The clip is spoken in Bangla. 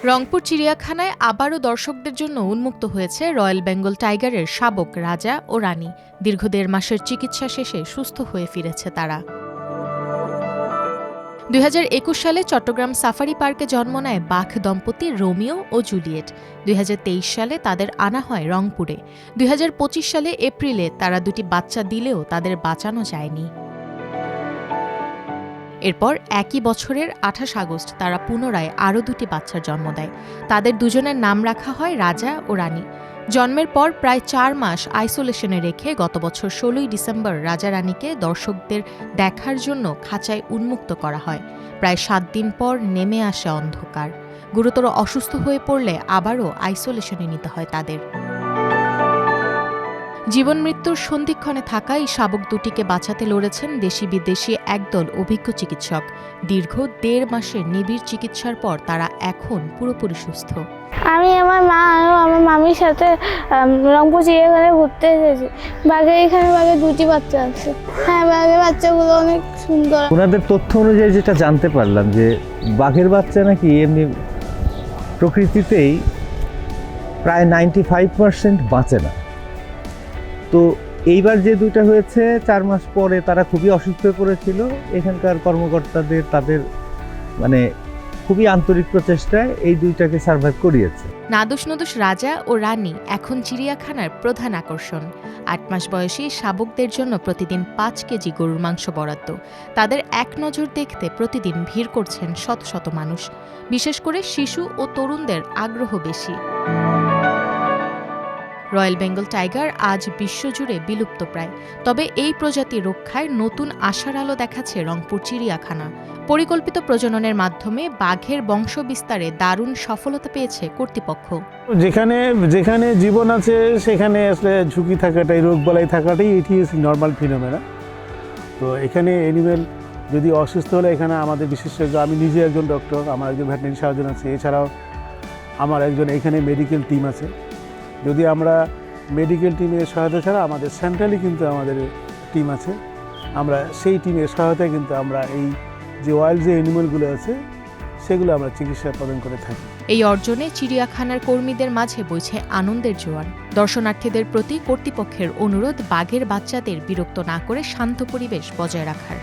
রংপুর চিড়িয়াখানায় আবারও দর্শকদের জন্য উন্মুক্ত হয়েছে রয়্যাল বেঙ্গল টাইগারের শাবক রাজা ও রানী। দীর্ঘ ১.৫ মাসের চিকিৎসা শেষে সুস্থ হয়ে ফিরেছে তারা। ২০২১ সালে চট্টগ্রাম সাফারি পার্কে জন্ম নেয় বাঘ দম্পতি রোমিও ও জুলিয়েট। ২০২৩ সালে তাদের আনা হয় রংপুরে। ২০২৫ সালে এপ্রিলে তারা দুটি বাচ্চা দিলেও তাদের বাঁচানো যায়নি। এরপর একই বছরের ২৮ আগস্ট তারা পুনরায় আরও দুটি বাচ্চার জন্ম দেয়। তাদের দুজনের নাম রাখা হয় রাজা ও রানী। জন্মের পর প্রায় ৪ মাস আইসোলেশনে রেখে গত বছর ১৬ই ডিসেম্বর রাজা রানীকে দর্শকদের দেখার জন্য খাঁচায় উন্মুক্ত করা হয়। প্রায় ৭ দিন পর নেমে আসে অন্ধকার। গুরুতর অসুস্থ হয়ে পড়লে আবারও আইসোলেশনে নিতে হয় তাদের। জীবন মৃত্যুর সন্ধিক্ষণে থাকা এই শাবক দুটিকে বাঁচাতে লড়েছেন দেশি বিদেশি একদল অভিজ্ঞ চিকিৎসক। দীর্ঘ ১.৫ মাসের নিবিড় চিকিৎসার পর তারা এখন পুরোপুরি সুস্থ। আমি আমার মা আর আমার মামির সাথে রংপুর চিড়িয়াখানায় ঘুরতে এসেছি। বাঘের দুটি বাচ্চা আছে। হ্যাঁ, বাঘের বাচ্চাগুলো অনেক সুন্দর। ওনাদের তথ্য অনুযায়ী যেটা জানতে পারলাম যে বাঘের বাচ্চা নাকি এমনি প্রকৃতিতেই প্রায় ৯৫% বাঁচে না। তো এইবার যে দুইটা হয়েছে ৪ মাস পরে তারা খুবই অসুস্থ হয়ে পড়েছিল। এখানকার কর্মকর্তাদের তাদের খুবই আন্তরিক প্রচেষ্টায় এই দুইটাকে সার্ভাইভ করিয়েছে। নাদুস নুদুস রাজা ও রানী এখন চিড়িয়াখানার প্রধান আকর্ষণ। ৮ মাস বয়সী শাবকদের জন্য প্রতিদিন ৫ কেজি গরুর মাংস বরাদ্দ। তাদের এক নজর দেখতে প্রতিদিন ভিড় করছেন শত শত মানুষ। বিশেষ করে শিশু ও তরুণদের আগ্রহ বেশি। রয়্যাল বেঙ্গল টাইগার আজ বিশ্বজুড়ে বিলুপ্তপ্রায়। তবে এই প্রজাতি রক্ষায় নতুন আশার আলো দেখাচ্ছে রংপুর চিড়িয়াখানা। পরিকল্পিত প্রজননের মাধ্যমে বাঘের বংশ বিস্তারে দারুণ সফলতা পেয়েছে কর্তৃপক্ষ। যেখানে জীবন আছে সেখানে আসলে ঝুঁকি থাকাটাই, রোগবালাই থাকাটাই এটি নর্মাল ফিনোমেনা। তো এখানে অ্যানিমেল যদি অসুস্থ হলে এখানে আমাদের বিশেষজ্ঞ, আমি নিজে একজন ডক্টর, আমার একজন ভেটেরিনারি সার্জন আছে, এছাড়াও আমার একজন এখানে মেডিকেল টিম আছে। যদি আমরা মেডিকেল টিমের সহায়তা ছাড়া আমাদের সেন্ট্রালি কিন্তু আমাদের টিম আছে, আমরা সেই টিমের সহায়তায় কিন্তু আমরা এই যে ওয়াইল্ড যে অ্যানিমেলগুলো আছে সেগুলো আমরা চিকিৎসা প্রদান করে থাকি। এই অর্জনে চিড়িয়াখানার কর্মীদের মাঝে বইছে আনন্দের জোয়ার। দর্শনার্থীদের প্রতি কর্তৃপক্ষের অনুরোধ বাঘের বাচ্চাদের বিরক্ত না করে শান্ত পরিবেশ বজায় রাখার।